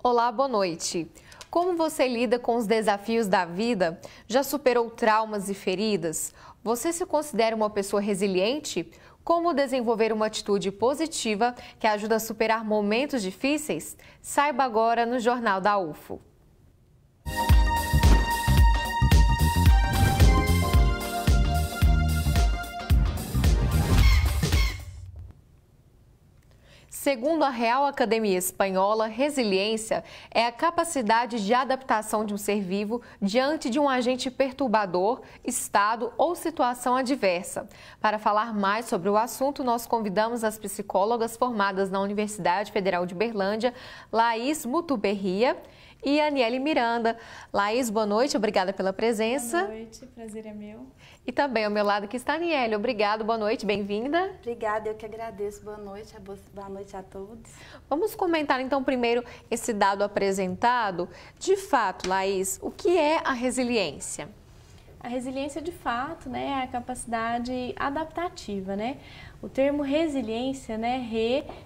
Olá, boa noite. Como você lida com os desafios da vida? Já superou traumas e feridas? Você se considera uma pessoa resiliente? Como desenvolver uma atitude positiva que ajuda a superar momentos difíceis? Saiba agora no Jornal da UFO. Segundo a Real Academia Espanhola, resiliência é a capacidade de adaptação de um ser vivo diante de um agente perturbador, estado ou situação adversa. Para falar mais sobre o assunto, nós convidamos as psicólogas formadas na Universidade Federal de Berlândia, Laís Mutuberria e Aniele Miranda. Laís, boa noite, obrigada pela presença. Boa noite, prazer é meu. E também ao meu lado aqui está a Aniele, obrigada, boa noite, bem-vinda. Obrigada, eu que agradeço, boa noite a todos. Vamos comentar então primeiro esse dado apresentado. De fato, Laís, o que é a resiliência? A resiliência, de fato, né, é a capacidade adaptativa, né? O termo resiliência, né,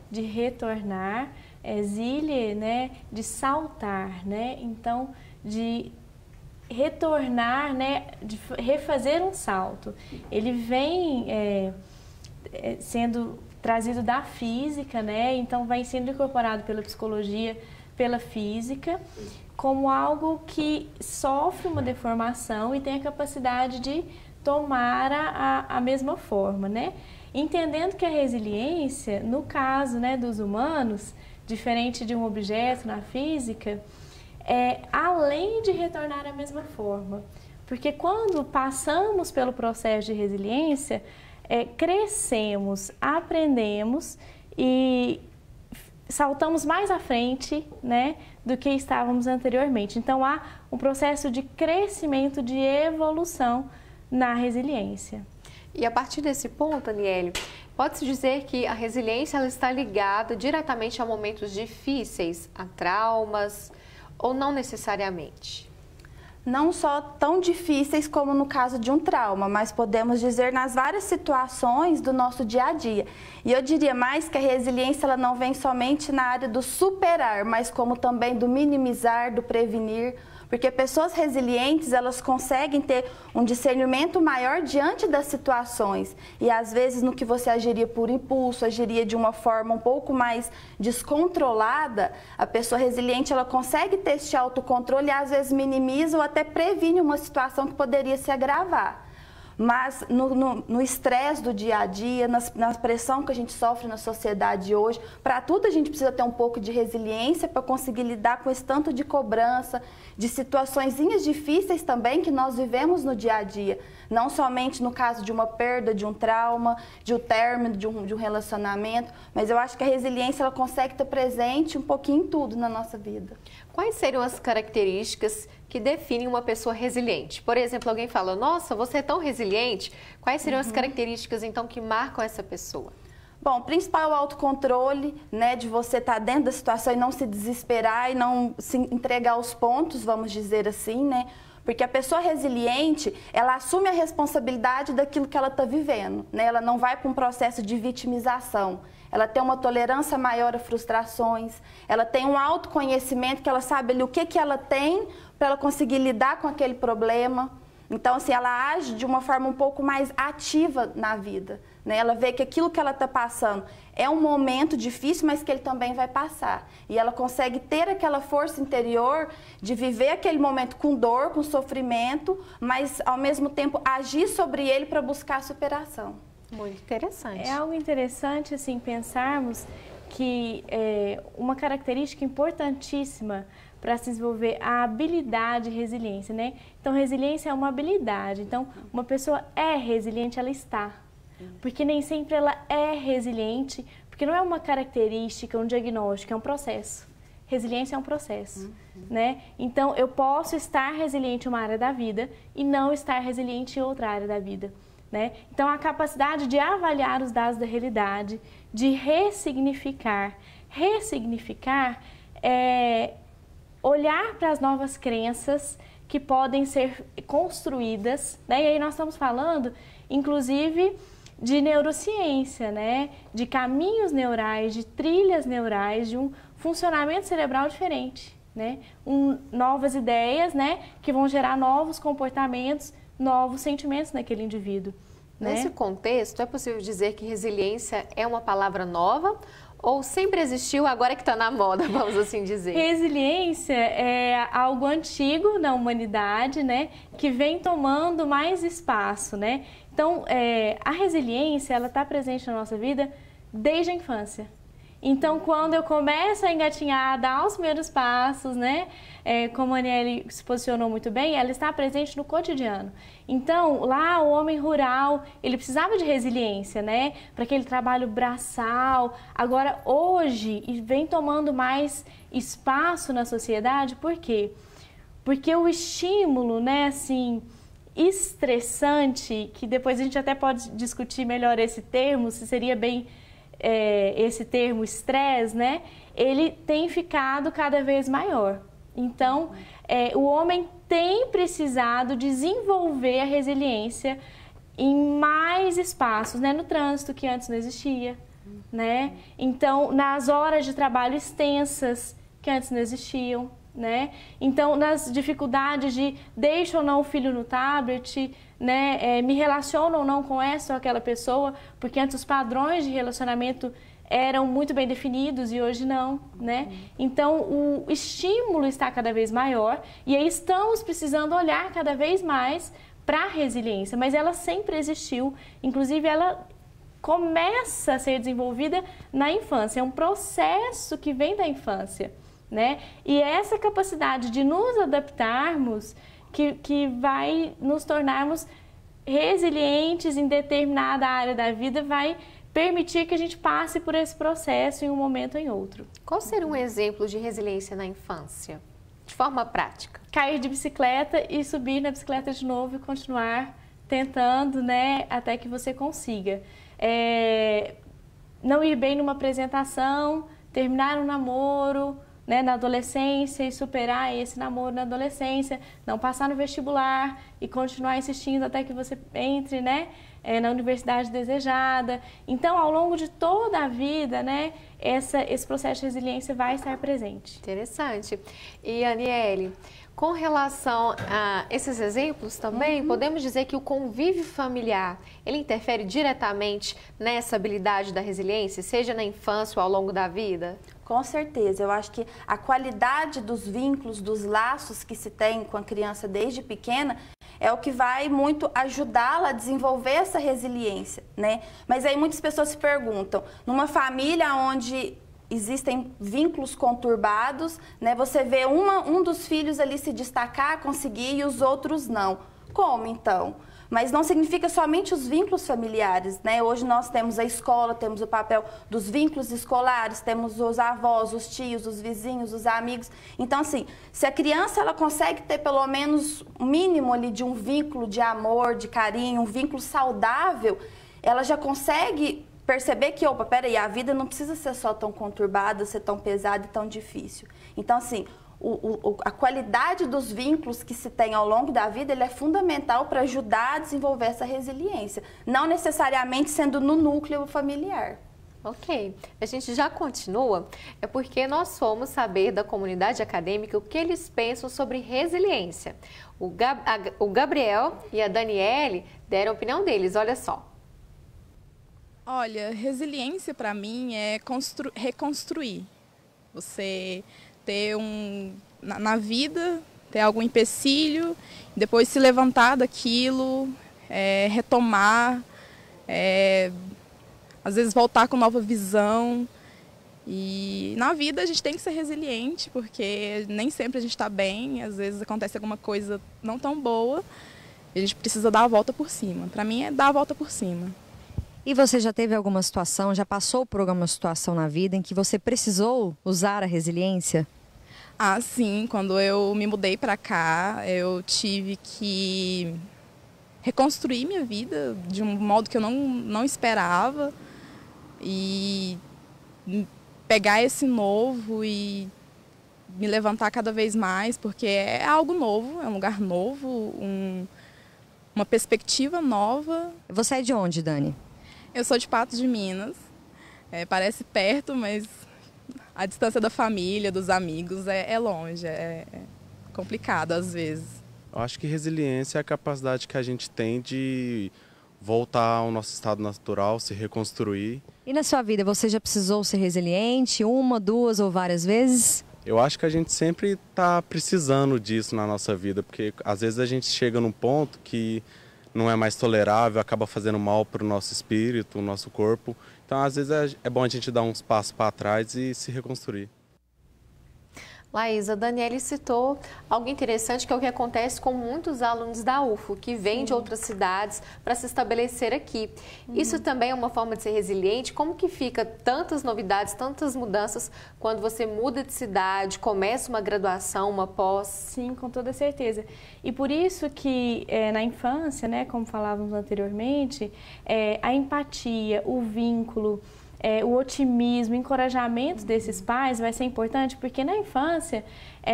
de retornar, exile, né, de saltar, né? Então, de retornar, né, de refazer um salto. Ele vem sendo trazido da física, né? Então vai sendo incorporado pela psicologia, pela física, como algo que sofre uma deformação e tem a capacidade de tomar a mesma forma, né? Entendendo que a resiliência, no caso, né, dos humanos, diferente de um objeto na física, além de retornar à mesma forma. Porque quando passamos pelo processo de resiliência, crescemos, aprendemos e saltamos mais à frente, né, do que estávamos anteriormente. Então, há um processo de crescimento, de evolução na resiliência. E a partir desse ponto, Aniele, pode-se dizer que a resiliência ela está ligada diretamente a momentos difíceis, a traumas, ou não necessariamente? Não só tão difíceis como no caso de um trauma, mas podemos dizer nas várias situações do nosso dia a dia. E eu diria mais que a resiliência ela não vem somente na área do superar, mas como também do minimizar, do prevenir. Porque pessoas resilientes, elas conseguem ter um discernimento maior diante das situações. E às vezes no que você agiria por impulso, agiria de uma forma um pouco mais descontrolada, a pessoa resiliente, ela consegue ter esse autocontrole e às vezes minimiza ou até previne uma situação que poderia se agravar. Mas no estresse do dia a dia, na pressão que a gente sofre na sociedade hoje, para tudo a gente precisa ter um pouco de resiliência para conseguir lidar com esse tanto de cobrança, de situaçõezinhas difíceis também que nós vivemos no dia a dia. Não somente no caso de uma perda, de um trauma, de um término, de um relacionamento, mas eu acho que a resiliência ela consegue estar presente um pouquinho em tudo na nossa vida. Quais seriam as características que definem uma pessoa resiliente? Por exemplo, alguém fala, nossa, você é tão resiliente. Quais seriam as características, então, que marcam essa pessoa? Bom, o principal é o autocontrole, né, de você estar dentro da situação e não se desesperar e não se entregar aos pontos, vamos dizer assim, né? Porque a pessoa resiliente, ela assume a responsabilidade daquilo que ela está vivendo, né? Ela não vai para um processo de vitimização. Ela tem uma tolerância maior a frustrações, ela tem um autoconhecimento que ela sabe ali o que ela tem para ela conseguir lidar com aquele problema. Então, assim, ela age de uma forma um pouco mais ativa na vida, né? Ela vê que aquilo que ela está passando é um momento difícil, mas que ele também vai passar. E ela consegue ter aquela força interior de viver aquele momento com dor, com sofrimento, mas, ao mesmo tempo, agir sobre ele para buscar a superação. Muito interessante. É algo interessante, assim, pensarmos que uma característica importantíssima para se desenvolver a habilidade de resiliência, né? Então, resiliência é uma habilidade. Então, uma pessoa é resiliente, ela está. Porque nem sempre ela é resiliente, porque não é uma característica, um diagnóstico, é um processo. Resiliência é um processo, né? Então, eu posso estar resiliente em uma área da vida e não estar resiliente em outra área da vida, né? Então, a capacidade de avaliar os dados da realidade, de ressignificar. Ressignificar é olhar para as novas crenças que podem ser construídas, né? E aí nós estamos falando, inclusive, de neurociência, né? De caminhos neurais, de trilhas neurais, de um funcionamento cerebral diferente, né? Novas ideias, né? Que vão gerar novos comportamentos, novos sentimentos naquele indivíduo. Nesse contexto, é possível dizer que resiliência é uma palavra nova ou sempre existiu, agora que está na moda, vamos assim dizer? Resiliência é algo antigo na humanidade, né, que vem tomando mais espaço, né? Então, a resiliência, ela está presente na nossa vida desde a infância. Então, quando eu começo a engatinhar, a dar os primeiros passos, né? Como a Aniele se posicionou muito bem, ela está presente no cotidiano. Então, lá o homem rural, ele precisava de resiliência, né? Para aquele trabalho braçal. Agora, hoje, vem tomando mais espaço na sociedade, por quê? Porque o estímulo, né, assim, estressante, que depois a gente até pode discutir melhor esse termo, se seria bem... esse termo estresse, né, ele tem ficado cada vez maior. Então, o homem tem precisado desenvolver a resiliência em mais espaços, né, no trânsito, que antes não existia, né? Então, nas horas de trabalho extensas, que antes não existiam, né? Então, nas dificuldades de deixo ou não o filho no tablet, né? Me relaciono ou não com essa ou aquela pessoa, porque antes os padrões de relacionamento eram muito bem definidos e hoje não, né? Então, o estímulo está cada vez maior e aí estamos precisando olhar cada vez mais para a resiliência, mas ela sempre existiu, inclusive ela começa a ser desenvolvida na infância, é um processo que vem da infância, né? E essa capacidade de nos adaptarmos que vai nos tornarmos resilientes em determinada área da vida, vai permitir que a gente passe por esse processo em um momento ou em outro. Qual seria um exemplo de resiliência na infância, de forma prática? Cair de bicicleta e subir na bicicleta de novo e continuar tentando, né, até que você consiga. Não ir bem numa apresentação, terminar um namoro, né, na adolescência e superar esse namoro na adolescência, não passar no vestibular e continuar insistindo até que você entre, né, na universidade desejada. Então, ao longo de toda a vida, né, esse processo de resiliência vai estar presente. Interessante. E, Aniele, com relação a esses exemplos também, podemos dizer que o convívio familiar, ele interfere diretamente nessa habilidade da resiliência, seja na infância ou ao longo da vida? Com certeza, eu acho que a qualidade dos vínculos, dos laços que se tem com a criança desde pequena é o que vai muito ajudá-la a desenvolver essa resiliência, né? Mas aí muitas pessoas se perguntam, numa família onde existem vínculos conturbados, né? Você vê um dos filhos ali se destacar, conseguir e os outros não. Como então? Mas não significa somente os vínculos familiares, né? Hoje nós temos a escola, temos o papel dos vínculos escolares, temos os avós, os tios, os vizinhos, os amigos. Então, assim, se a criança ela consegue ter pelo menos um mínimo ali de um vínculo de amor, de carinho, um vínculo saudável, ela já consegue perceber que, opa, peraí, a vida não precisa ser só tão conturbada, ser tão pesada e tão difícil. Então, assim, a qualidade dos vínculos que se tem ao longo da vida, ele é fundamental para ajudar a desenvolver essa resiliência, não necessariamente sendo no núcleo familiar. Ok, a gente já continua, é porque nós fomos saber da comunidade acadêmica o que eles pensam sobre resiliência. O Gabriel e a Daniele deram a opinião deles, olha só. Olha, resiliência para mim é reconstruir. Você ter na vida, ter algum empecilho, depois se levantar daquilo, retomar, às vezes voltar com nova visão. E na vida a gente tem que ser resiliente, porque nem sempre a gente está bem, às vezes acontece alguma coisa não tão boa, e a gente precisa dar a volta por cima. Para mim é dar a volta por cima. E você já teve alguma situação, já passou por alguma situação na vida em que você precisou usar a resiliência? Ah, sim. Quando eu me mudei para cá, eu tive que reconstruir minha vida de um modo que eu não esperava. E pegar esse novo e me levantar cada vez mais, porque é algo novo, é um lugar novo, uma perspectiva nova. Você é de onde, Dani? Eu sou de Patos de Minas. Parece perto, mas A distância da família, dos amigos é longe, é complicado às vezes. Eu acho que resiliência é a capacidade que a gente tem de voltar ao nosso estado natural, se reconstruir. E na sua vida, você já precisou ser resiliente uma, duas ou várias vezes? Eu acho que a gente sempre está precisando disso na nossa vida, porque às vezes a gente chega num ponto que não é mais tolerável, acaba fazendo mal para o nosso espírito, o nosso corpo. Então, às vezes é bom a gente dar uns passos para trás e se reconstruir. Laís, a Daniele citou algo interessante, que é o que acontece com muitos alunos da UFO, que vêm de outras cidades para se estabelecer aqui. Isso também é uma forma de ser resiliente? Como que fica tantas novidades, tantas mudanças, quando você muda de cidade, começa uma graduação, uma pós? Sim, com toda certeza. E por isso que na infância, né, como falávamos anteriormente, a empatia, o vínculo, o otimismo, o encorajamento desses pais vai ser importante, porque na infância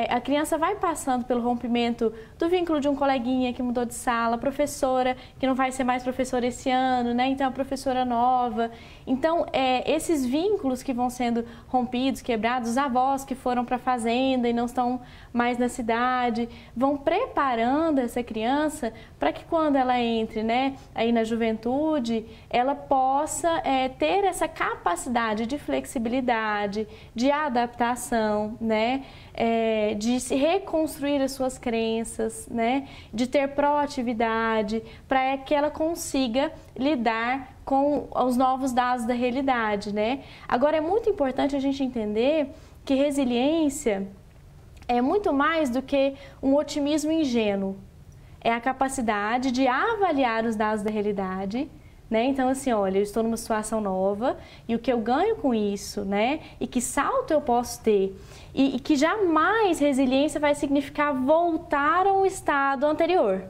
a criança vai passando pelo rompimento do vínculo de um coleguinha que mudou de sala, professora que não vai ser mais professora esse ano, né? Então a professora nova. Então esses vínculos que vão sendo rompidos, quebrados, os avós que foram para a fazenda e não estão mais na cidade, vão preparando essa criança para que quando ela entre, né, aí na juventude, ela possa ter essa capacidade de flexibilidade, de adaptação, né? De se reconstruir as suas crenças, né? De ter proatividade, para que ela consiga lidar com os novos dados da realidade, né? Agora, é muito importante a gente entender que resiliência é muito mais do que um otimismo ingênuo. É a capacidade de avaliar os dados da realidade, né? Então, assim, olha, eu estou numa situação nova e o que eu ganho com isso, né? E que salto eu posso ter? E que jamais resiliência vai significar voltar a um estado anterior.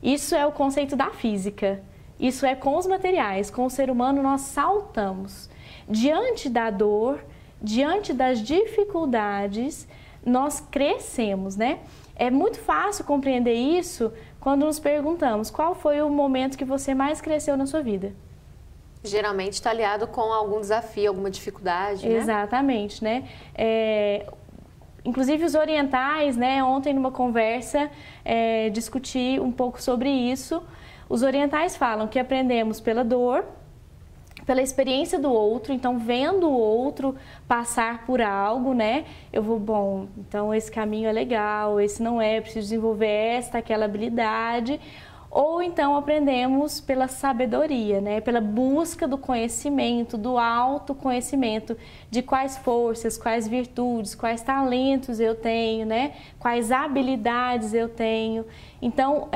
Isso é o conceito da física. Isso é com os materiais. Com o ser humano, nós saltamos. Diante da dor, diante das dificuldades, nós crescemos, né? É muito fácil compreender isso quando nos perguntamos qual foi o momento que você mais cresceu na sua vida. Geralmente está aliado com algum desafio, alguma dificuldade, né? Exatamente, né? Inclusive os orientais, né? Ontem numa conversa discuti um pouco sobre isso. Os orientais falam que aprendemos pela dor, pela experiência do outro, então vendo o outro passar por algo, né? Eu vou, bom, então esse caminho é legal, esse não é, preciso desenvolver esta, aquela habilidade. Ou então aprendemos pela sabedoria, né? Pela busca do conhecimento, do autoconhecimento, de quais forças, quais virtudes, quais talentos eu tenho, né? Quais habilidades eu tenho. Então,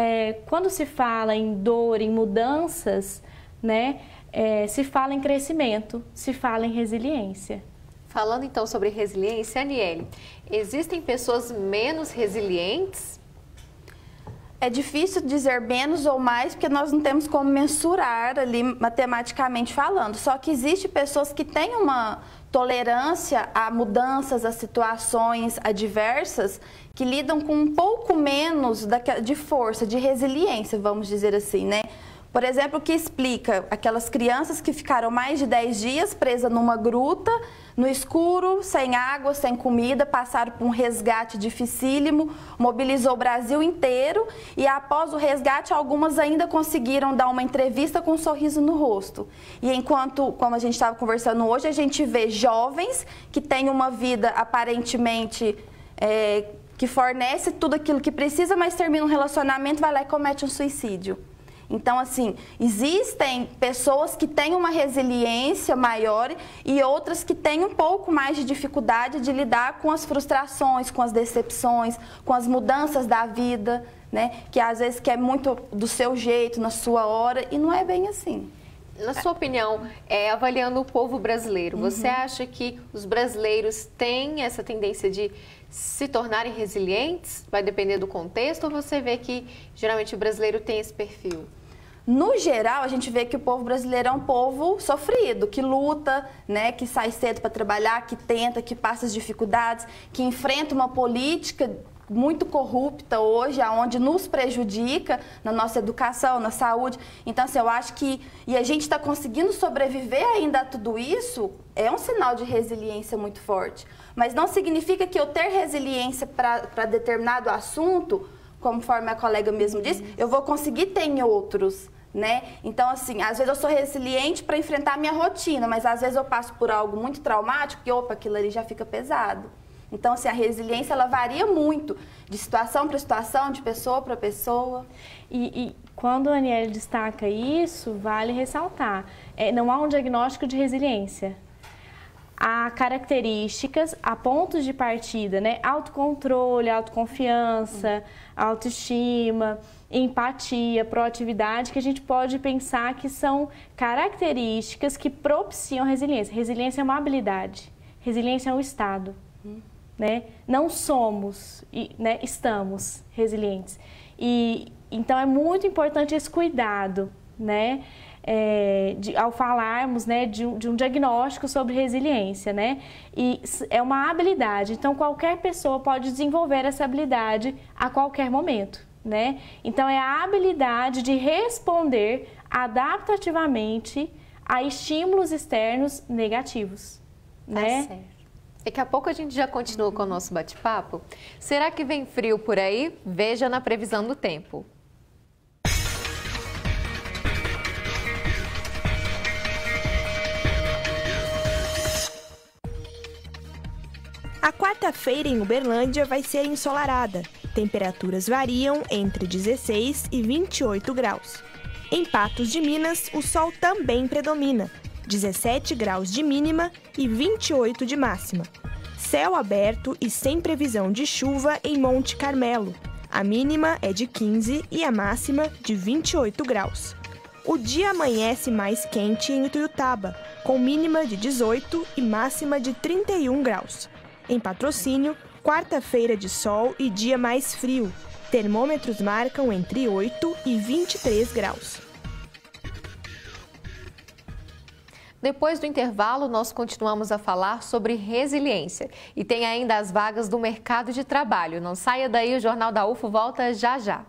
quando se fala em dor, em mudanças, né? Se fala em crescimento, se fala em resiliência. Falando então sobre resiliência, Aniele, existem pessoas menos resilientes? É difícil dizer menos ou mais, porque nós não temos como mensurar ali matematicamente falando. Só que existem pessoas que têm uma tolerância a mudanças, a situações adversas, que lidam com um pouco menos de força, de resiliência, vamos dizer assim, né? Por exemplo, o que explica aquelas crianças que ficaram mais de 10 dias presas numa gruta, no escuro, sem água, sem comida, passaram por um resgate dificílimo, mobilizou o Brasil inteiro e após o resgate algumas ainda conseguiram dar uma entrevista com um sorriso no rosto. E enquanto, como a gente estava conversando hoje, a gente vê jovens que têm uma vida aparentemente que fornece tudo aquilo que precisa, mas termina um relacionamento, vai lá e comete um suicídio. Então, assim, existem pessoas que têm uma resiliência maior e outras que têm um pouco mais de dificuldade de lidar com as frustrações, com as decepções, com as mudanças da vida, né? Que às vezes quer muito do seu jeito, na sua hora, e não é bem assim. Na sua opinião, avaliando o povo brasileiro, você acha que os brasileiros têm essa tendência de se tornarem resilientes? Vai depender do contexto, ou você vê que geralmente o brasileiro tem esse perfil? No geral, a gente vê que o povo brasileiro é um povo sofrido, que luta, né, que sai cedo para trabalhar, que tenta, que passa as dificuldades, que enfrenta uma política muito corrupta hoje, aonde nos prejudica na nossa educação, na saúde. Então, assim, eu acho que... E a gente está conseguindo sobreviver ainda a tudo isso, é um sinal de resiliência muito forte. Mas não significa que eu ter resiliência para determinado assunto, conforme a colega mesmo disse, eu vou conseguir ter em outros, né? Então, assim, às vezes eu sou resiliente para enfrentar a minha rotina, mas às vezes eu passo por algo muito traumático e, opa, aquilo ali já fica pesado. Então, assim, a resiliência, ela varia muito, de situação para situação, de pessoa para pessoa. E quando a Aniele destaca isso, vale ressaltar, não há um diagnóstico de resiliência. Há características, há pontos de partida, né? Autocontrole, autoconfiança, autoestima, empatia, proatividade, que a gente pode pensar que são características que propiciam a resiliência. Resiliência é uma habilidade, resiliência é um estado. Né? Não somos, né, estamos resilientes. E então é muito importante esse cuidado, né, ao falarmos, né, de um diagnóstico sobre resiliência, né? E é uma habilidade, então qualquer pessoa pode desenvolver essa habilidade a qualquer momento, né? Então é a habilidade de responder adaptativamente a estímulos externos negativos, né? Tá certo. Daqui a pouco a gente já continua com o nosso bate-papo. Será que vem frio por aí? Veja na previsão do tempo. A quarta-feira em Uberlândia vai ser ensolarada. Temperaturas variam entre 16 e 28 graus. Em Patos de Minas, o sol também predomina. 17 graus de mínima e 28 de máxima. Céu aberto e sem previsão de chuva em Monte Carmelo. A mínima é de 15 e a máxima de 28 graus. O dia amanhece mais quente em Ituiutaba, com mínima de 18 e máxima de 31 graus. Em Patrocínio, quarta-feira de sol e dia mais frio. Termômetros marcam entre 8 e 23 graus. Depois do intervalo, nós continuamos a falar sobre resiliência. E tem ainda as vagas do mercado de trabalho. Não saia daí, o Jornal da UFO volta já já.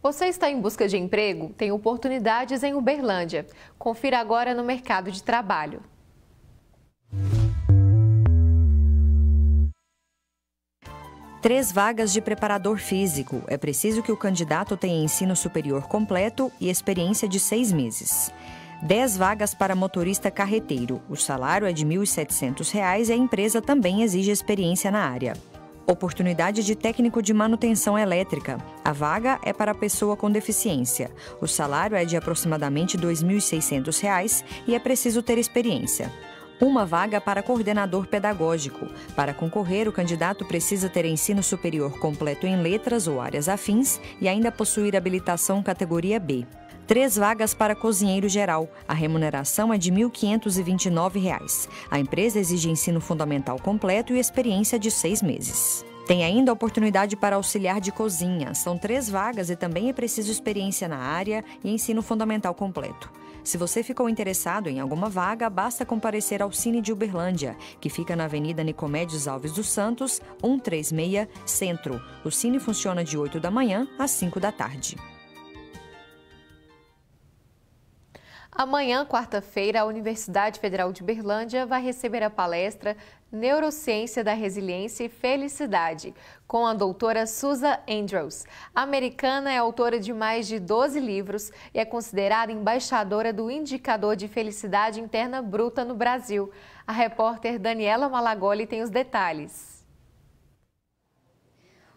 Você está em busca de emprego? Tem oportunidades em Uberlândia. Confira agora no mercado de trabalho. Três vagas de preparador físico. É preciso que o candidato tenha ensino superior completo e experiência de 6 meses. 10 vagas para motorista carreteiro. O salário é de R$ 1.700 e a empresa também exige experiência na área. Oportunidade de técnico de manutenção elétrica. A vaga é para a pessoa com deficiência. O salário é de aproximadamente R$ 2.600 e é preciso ter experiência. Uma vaga para coordenador pedagógico. Para concorrer, o candidato precisa ter ensino superior completo em letras ou áreas afins e ainda possuir habilitação categoria B. 3 vagas para cozinheiro geral. A remuneração é de R$ 1.529. A empresa exige ensino fundamental completo e experiência de 6 meses. Tem ainda a oportunidade para auxiliar de cozinha. São 3 vagas e também é preciso experiência na área e ensino fundamental completo. Se você ficou interessado em alguma vaga, basta comparecer ao Cine de Uberlândia, que fica na Avenida Nicomédios Alves dos Santos, 136, Centro. O Cine funciona de 8 da manhã às 5 da tarde. Amanhã, quarta-feira, a Universidade Federal de Uberlândia vai receber a palestra Neurociência da Resiliência e Felicidade, com a doutora Susan Andrews. A americana é autora de mais de 12 livros e é considerada embaixadora do Indicador de Felicidade Interna Bruta no Brasil. A repórter Daniela Malagoli tem os detalhes.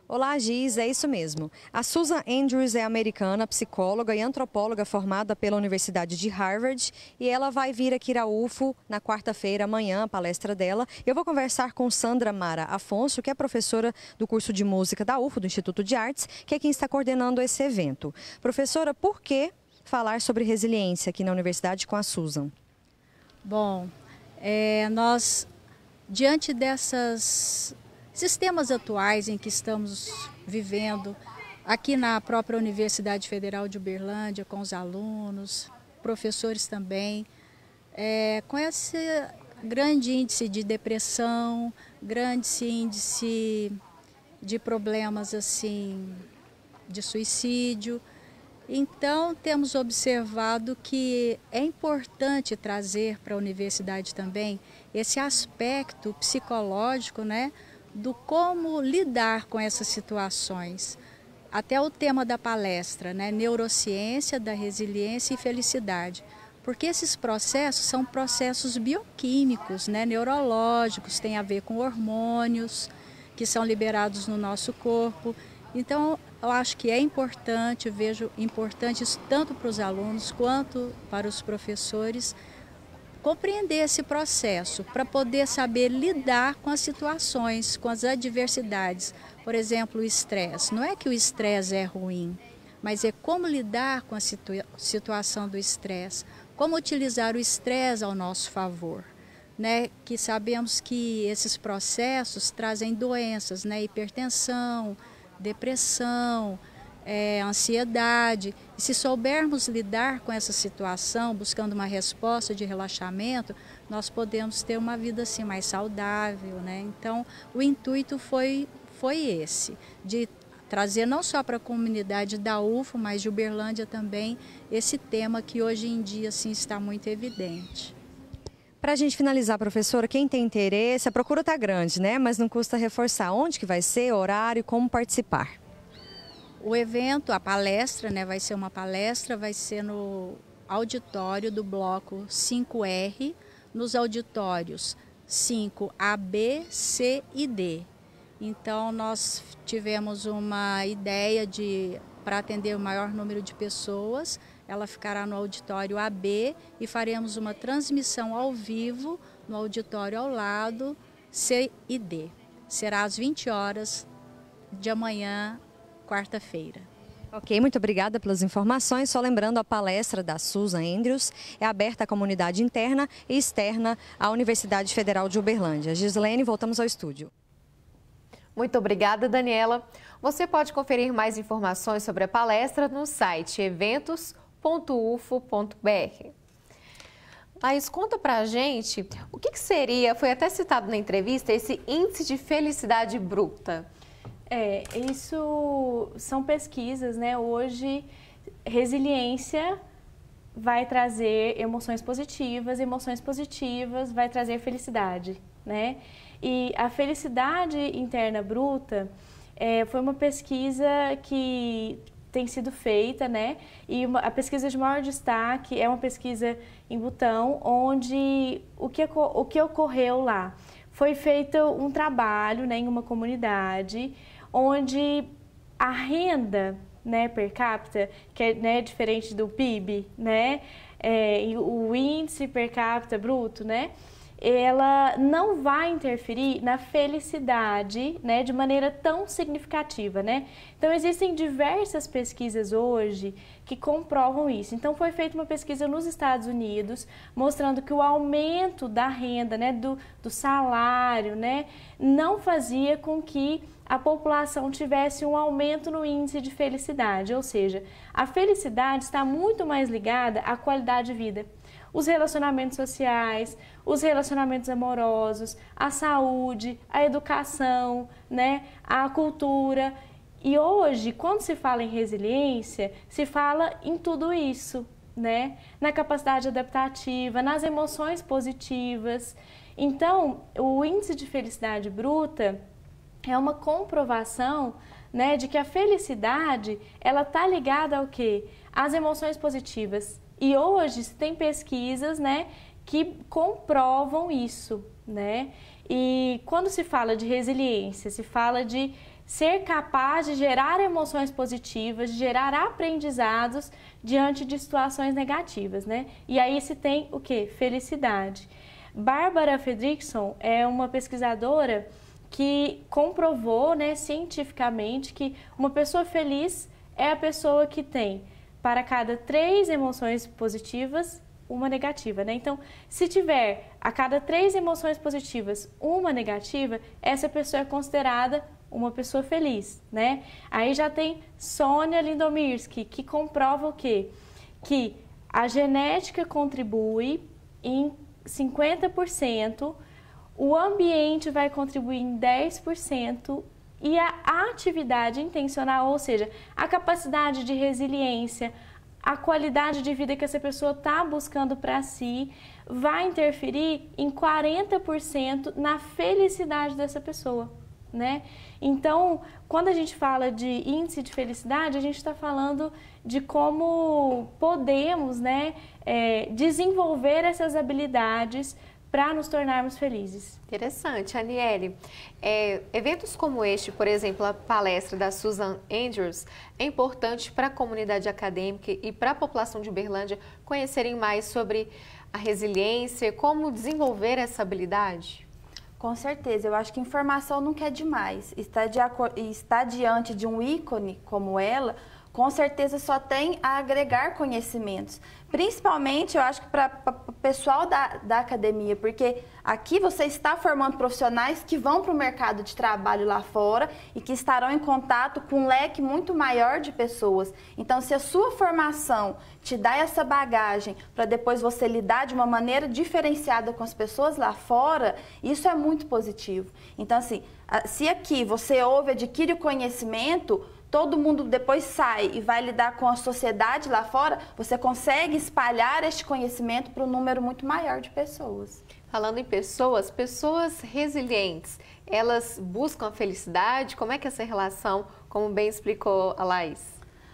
Olá, Giz, é isso mesmo. A Susan Andrews é americana, psicóloga e antropóloga formada pela Universidade de Harvard e ela vai vir aqui à UFO na quarta-feira, amanhã, a palestra dela. Eu vou conversar com Sandra Mara Afonso, que é professora do curso de música da UFO, do Instituto de Artes, que é quem está coordenando esse evento. Professora, por que falar sobre resiliência aqui na universidade com a Susan? Bom, nós, diante desses temas atuais em que estamos vivendo, aqui na própria Universidade Federal de Uberlândia, com os alunos, professores também, com esse grande índice de depressão, grande índice de problemas assim, de suicídio. Então, temos observado que é importante trazer para a universidade também esse aspecto psicológico, né, do como lidar com essas situações. Até o tema da palestra, né, Neurociência da Resiliência e Felicidade. Porque esses processos são processos bioquímicos, né, neurológicos, tem a ver com hormônios que são liberados no nosso corpo. Então, eu acho que é importante, vejo importante isso tanto para os alunos quanto para os professores, compreender esse processo para poder saber lidar com as situações, com as adversidades. Por exemplo, o estresse. Não é que o estresse é ruim, mas é como lidar com a situação do estresse, como utilizar o estresse ao nosso favor, né? Que sabemos que esses processos trazem doenças, né? Hipertensão, depressão, ansiedade. E se soubermos lidar com essa situação, buscando uma resposta de relaxamento, nós podemos ter uma vida assim mais saudável, né? Então, o intuito foi esse, de trazer não só para a comunidade da UFO, mas de Uberlândia também, esse tema que hoje em dia assim, está muito evidente. Para a gente finalizar, professora, quem tem interesse, a procura está grande, né? Mas não custa reforçar onde que vai ser, horário, como participar. O evento, a palestra, né, vai ser uma palestra, vai ser no auditório do bloco 5R, nos auditórios 5A, B, C e D. Então, nós tivemos uma ideia para atender o maior número de pessoas, ela ficará no auditório AB e faremos uma transmissão ao vivo no auditório ao lado, C e D. Será às 20 horas de amanhã, quarta-feira. Ok, muito obrigada pelas informações. Só lembrando, a palestra da Susan Andrews é aberta à comunidade interna e externa à Universidade Federal de Uberlândia. Gislene, voltamos ao estúdio. Muito obrigada, Daniela. Você pode conferir mais informações sobre a palestra no site eventos.ufo.br. Mas conta pra gente o que seria, foi até citado na entrevista, esse índice de felicidade bruta. Isso são pesquisas, né? Hoje, resiliência vai trazer emoções positivas vai trazer felicidade, né? E a felicidade interna bruta foi uma pesquisa que tem sido feita, né? E a pesquisa de maior destaque é uma pesquisa em Butão, onde o que ocorreu lá foi feito um trabalho, né, em uma comunidade onde a renda, né, per capita, que é, né, diferente do PIB, né, o índice per capita bruto, né, ela não vai interferir na felicidade, né, de maneira tão significativa, né? Então, existem diversas pesquisas hoje que comprovam isso. Então, foi feita uma pesquisa nos Estados Unidos, mostrando que o aumento da renda, né, do salário, né, não fazia com que a população tivesse um aumento no índice de felicidade, ou seja, a felicidade está muito mais ligada à qualidade de vida. Os relacionamentos sociais, os relacionamentos amorosos, a saúde, a educação, né, a cultura. E hoje, quando se fala em resiliência, se fala em tudo isso, né? Na capacidade adaptativa, nas emoções positivas. Então, o índice de felicidade bruta é uma comprovação, né, de que a felicidade, ela está ligada ao quê? Às emoções positivas. E hoje se tem pesquisas, né, que comprovam isso, né? E quando se fala de resiliência, se fala de ser capaz de gerar emoções positivas, de gerar aprendizados diante de situações negativas, né? E aí se tem o quê? Felicidade. Bárbara Fredrickson é uma pesquisadora que comprovou, né, cientificamente que uma pessoa feliz é a pessoa que tem, para cada 3 emoções positivas, uma negativa, né? Então, se tiver a cada 3 emoções positivas, uma negativa, essa pessoa é considerada uma pessoa feliz, né? Aí já tem Sônia Lindomirsky, que comprova o quê? Que a genética contribui em 50%, o ambiente vai contribuir em 10%, e a atividade intencional, ou seja, a capacidade de resiliência, a qualidade de vida que essa pessoa está buscando para si, vai interferir em 40% na felicidade dessa pessoa, né? Então, quando a gente fala de índice de felicidade, a gente está falando de como podemos, né, desenvolver essas habilidades para nos tornarmos felizes. Interessante, Aniele. Eventos como este, por exemplo, a palestra da Susan Andrews, é importante para a comunidade acadêmica e para a população de Uberlândia conhecerem mais sobre a resiliência, como desenvolver essa habilidade? Com certeza, eu acho que informação nunca é demais. Estar diante de um ícone como ela, com certeza só tem a agregar conhecimentos. Principalmente, eu acho que para o pessoal da academia, porque aqui você está formando profissionais que vão para o mercado de trabalho lá fora e que estarão em contato com um leque muito maior de pessoas. Então, se a sua formação te dá essa bagagem para depois você lidar de uma maneira diferenciada com as pessoas lá fora, isso é muito positivo. Então, assim, se aqui você ouve, adquire o conhecimento, todo mundo depois sai e vai lidar com a sociedade lá fora, você consegue espalhar este conhecimento para um número muito maior de pessoas. Falando em pessoas resilientes, elas buscam a felicidade? Como é que é essa relação, como bem explicou a Laís?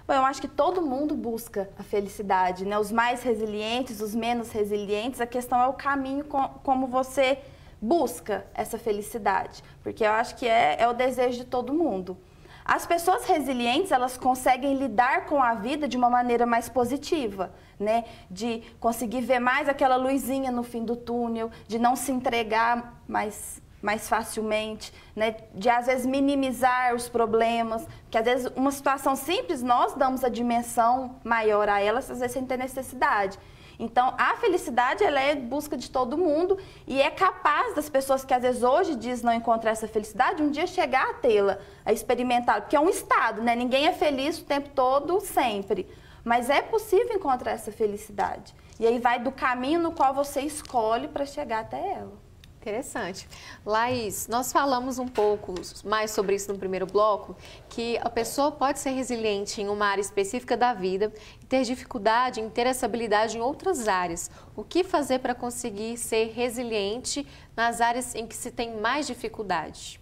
Bom, eu acho que todo mundo busca a felicidade, né? Os mais resilientes, os menos resilientes, a questão é o caminho como você busca essa felicidade, porque eu acho que é o desejo de todo mundo. As pessoas resilientes, elas conseguem lidar com a vida de uma maneira mais positiva, né? De conseguir ver mais aquela luzinha no fim do túnel, de não se entregar mais facilmente, né? De às vezes minimizar os problemas, porque às vezes uma situação simples nós damos a dimensão maior a ela, às vezes sem ter necessidade. Então, a felicidade, ela é busca de todo mundo e é capaz das pessoas que às vezes hoje diz não encontrar essa felicidade, um dia chegar a tê-la, a experimentá-la, porque é um estado, né? Ninguém é feliz o tempo todo, sempre. Mas é possível encontrar essa felicidade. E aí vai do caminho no qual você escolhe para chegar até ela. Interessante. Laís, nós falamos um pouco mais sobre isso no primeiro bloco, que a pessoa pode ser resiliente em uma área específica da vida e ter dificuldade em ter essa habilidade em outras áreas. O que fazer para conseguir ser resiliente nas áreas em que se tem mais dificuldade?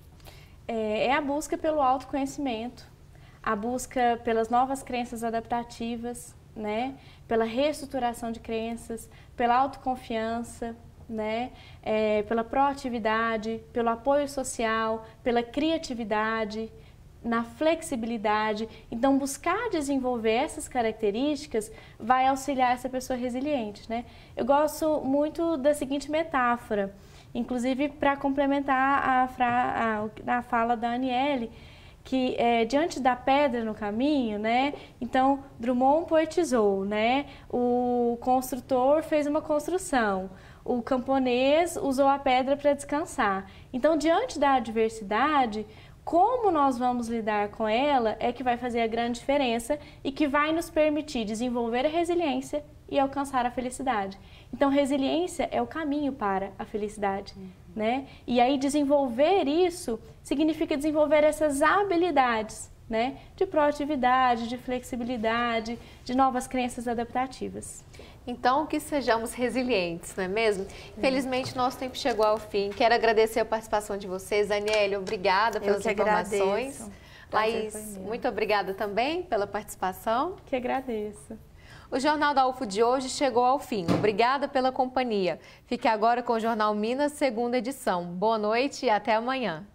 É a busca pelo autoconhecimento, a busca pelas novas crenças adaptativas, né? Pela reestruturação de crenças, pela autoconfiança, né? Pela proatividade, pelo apoio social, pela criatividade, na flexibilidade. Então, buscar desenvolver essas características vai auxiliar essa pessoa resiliente, né? Eu gosto muito da seguinte metáfora, inclusive para complementar a fala da Aniele, que diante da pedra no caminho, né? Então, Drummond poetizou, né? O construtor fez uma construção, o camponês usou a pedra para descansar. Então, diante da adversidade, como nós vamos lidar com ela é que vai fazer a grande diferença e que vai nos permitir desenvolver a resiliência e alcançar a felicidade. Então, resiliência é o caminho para a felicidade, né? E aí, desenvolver isso significa desenvolver essas habilidades, né? De proatividade, de flexibilidade, de novas crenças adaptativas. Então, que sejamos resilientes, não é mesmo? Infelizmente, nosso tempo chegou ao fim. Quero agradecer a participação de vocês. Aniele, obrigada pelas informações. Laís, muito obrigada também pela participação. Que agradeço. O Jornal da UFO de hoje chegou ao fim. Obrigada pela companhia. Fique agora com o Jornal Minas, segunda edição. Boa noite e até amanhã.